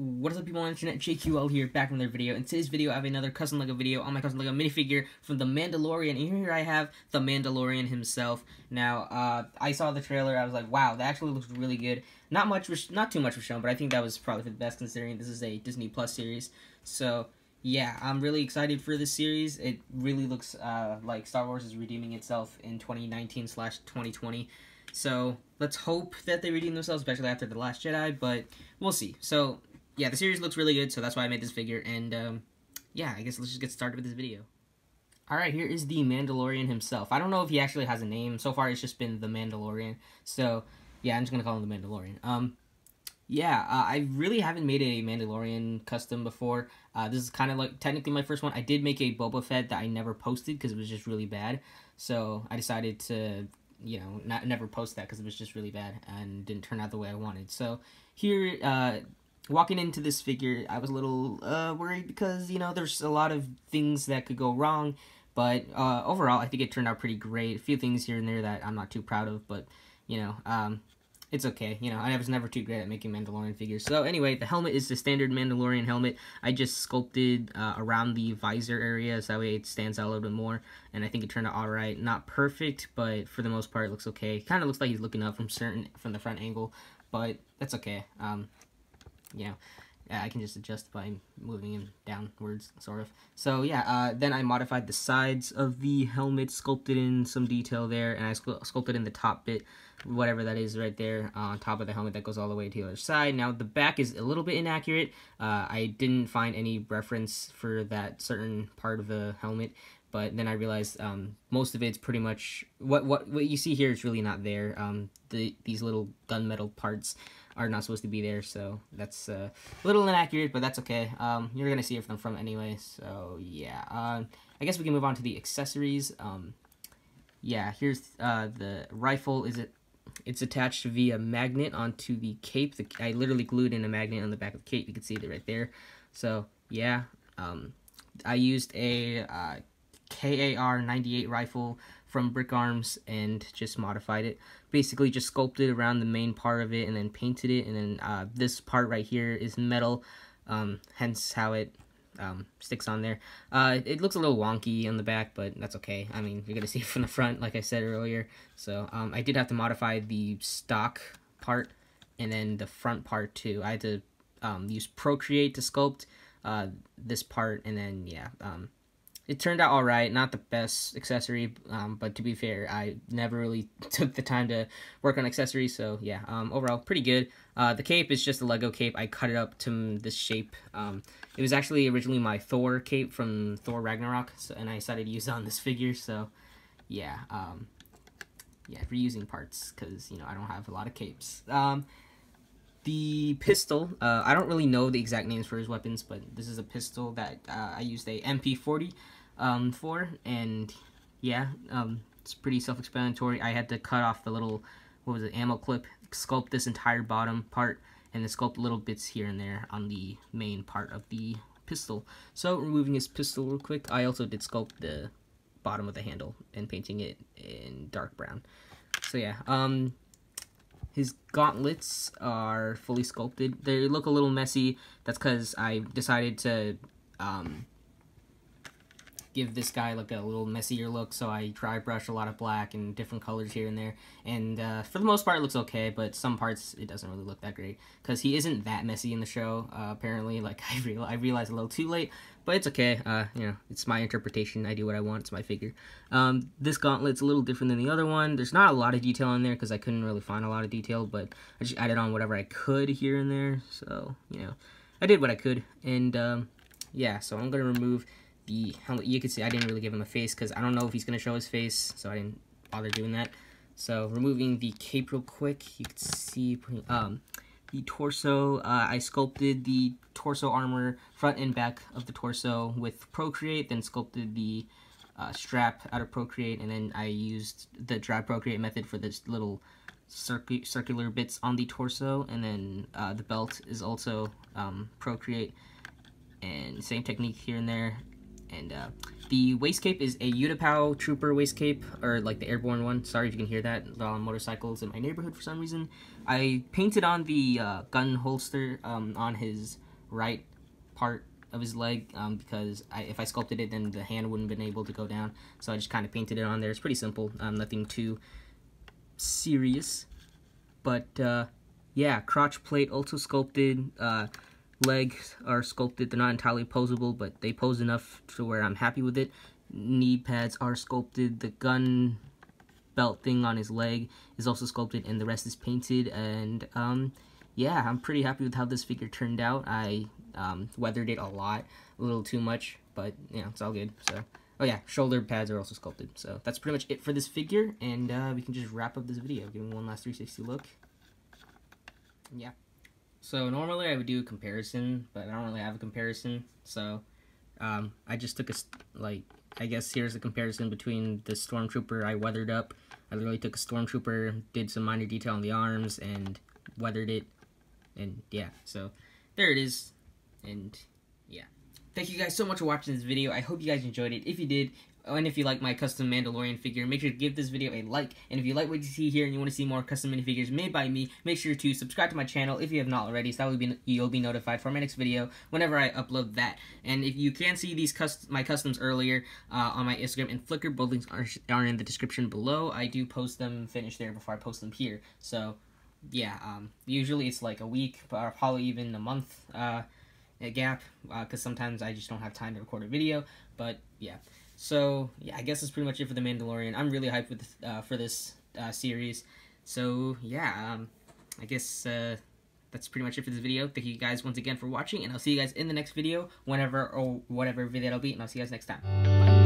What is up, people on the internet? JQL here, back from another video. In today's video, I have another custom LEGO video on my custom LEGO minifigure from the Mandalorian. And here I have the Mandalorian himself. Now, I saw the trailer, I was like, wow, that actually looks really good. Not too much was shown, but I think that was probably for the best considering this is a Disney Plus series. So, yeah, I'm really excited for this series. It really looks like Star Wars is redeeming itself in 2019/2020. So, let's hope that they redeem themselves, especially after The Last Jedi, but we'll see. So, yeah, the series looks really good, so that's why I made this figure, and, yeah, I guess let's just get started with this video. Alright, here is the Mandalorian himself. I don't know if he actually has a name. So far, it's just been the Mandalorian. So, yeah, I'm just gonna call him the Mandalorian. Yeah, I really haven't made a Mandalorian custom before. This is kind of like technically my first one. I did make a Boba Fett that I never posted because it was just really bad. So, I decided to, you know, never post that because it was just really bad and didn't turn out the way I wanted. So, here, walking into this figure, I was a little worried because, you know, there's a lot of things that could go wrong, but overall, I think it turned out pretty great. A few things here and there that I'm not too proud of, but, you know, it's okay. You know, I was never too great at making Mandalorian figures. So anyway, the helmet is the standard Mandalorian helmet. I just sculpted around the visor area, so that way it stands out a little bit more, and I think it turned out alright. Not perfect, but for the most part, it looks okay. Kind of looks like he's looking up from the front angle, but that's okay. You know, I can just adjust by moving him downwards, sort of. So, yeah, then I modified the sides of the helmet, sculpted in some detail there, and I sculpted in the top bit, whatever that is right there, on top of the helmet that goes all the way to the other side. Now, the back is a little bit inaccurate. I didn't find any reference for that certain part of the helmet, but then I realized most of it's pretty much, what you see here is really not there. These little gunmetal parts are not supposed to be there, so that's a little inaccurate, but that's okay. You're gonna see it from the front anyway, so yeah. I guess we can move on to the accessories. Yeah, here's the rifle. It's attached via magnet onto the cape. I literally glued in a magnet on the back of the cape. You can see it right there. So yeah, I used a KAR 98 rifle from Brick Arms and just modified it. Basically just sculpted around the main part of it and then painted it, and then this part right here is metal, hence how it sticks on there. It looks a little wonky on the back, but that's okay. I mean, you're gonna see it from the front, like I said earlier. So I did have to modify the stock part and then the front part too. I had to use Procreate to sculpt this part, and then yeah, it turned out alright. Not the best accessory, but to be fair, I never really took the time to work on accessories, so yeah, overall, pretty good. The cape is just a Lego cape. I cut it up to this shape. It was actually originally my Thor cape from Thor Ragnarok, and I decided to use it on this figure, so yeah, yeah, reusing parts, because, you know, I don't have a lot of capes. The pistol, I don't really know the exact names for his weapons, but this is a pistol that I used a MP40 for, and yeah, it's pretty self-explanatory. I had to cut off the little, ammo clip, sculpt this entire bottom part, and then sculpt little bits here and there on the main part of the pistol. So, removing his pistol real quick, I also did sculpt the bottom of the handle and painting it in dark brown. So yeah, his gauntlets are fully sculpted. They look a little messy. That's because I decided to give this guy like a little messier look, so I dry brush a lot of black and different colors here and there. And for the most part, it looks okay, but some parts it doesn't really look that great because he isn't that messy in the show. Apparently, like I realized a little too late, but it's okay. You know, it's my interpretation. I do what I want. It's my figure. This gauntlet's a little different than the other one. There's not a lot of detail in there because I couldn't really find a lot of detail, but I just added on whatever I could here and there. So, you know, I did what I could. And yeah, so I'm gonna remove the helmet. You can see I didn't really give him a face because I don't know if he's gonna show his face, so I didn't bother doing that. So removing the cape real quick, you can see the torso. I sculpted the torso armor, front and back of the torso with Procreate, then sculpted the strap out of Procreate, and then I used the dry Procreate method for this little circular bits on the torso, and then the belt is also Procreate, and same technique here and there. And the waist cape is a Utapau Trooper waist cape, or like the airborne one. Sorry if you can hear that. They're on motorcycles in my neighborhood for some reason. I painted on the gun holster on his right part of his leg, because if I sculpted it, then the hand wouldn't have been able to go down. So I just kind of painted it on there. It's pretty simple, nothing too serious. But yeah, crotch plate also sculpted. Legs are sculpted. They're not entirely posable, but they pose enough to where I'm happy with it. Knee pads are sculpted. The gun belt thing on his leg is also sculpted, and the rest is painted. And yeah, I'm pretty happy with how this figure turned out. I weathered it a little too much, but you know, it's all good. So, oh yeah, shoulder pads are also sculpted. So that's pretty much it for this figure, and we can just wrap up this video. Give him one last 360 look. Yeah. So normally I would do a comparison, but I don't really have a comparison. So I just took I guess here's the comparison between the Stormtrooper I weathered up. I literally took a Stormtrooper, did some minor detail on the arms, and weathered it. And yeah, so there it is. And yeah. Thank you guys so much for watching this video. I hope you guys enjoyed it. If you did, and if you like my custom Mandalorian figure, make sure to give this video a like. And if you like what you see here and you want to see more custom minifigures made by me, make sure to subscribe to my channel if you have not already, so that way you'll be notified for my next video whenever I upload that. And if you can see these my customs earlier on my Instagram and Flickr, both links are in the description below. I do post them finished there before I post them here. So yeah, usually it's like a week, or probably even a month a gap, because sometimes I just don't have time to record a video. But yeah. So, yeah, I guess that's pretty much it for The Mandalorian. I'm really hyped with for this series. So, yeah, I guess that's pretty much it for this video. Thank you guys once again for watching, and I'll see you guys in the next video, whenever or whatever video it'll be, and I'll see you guys next time. Bye.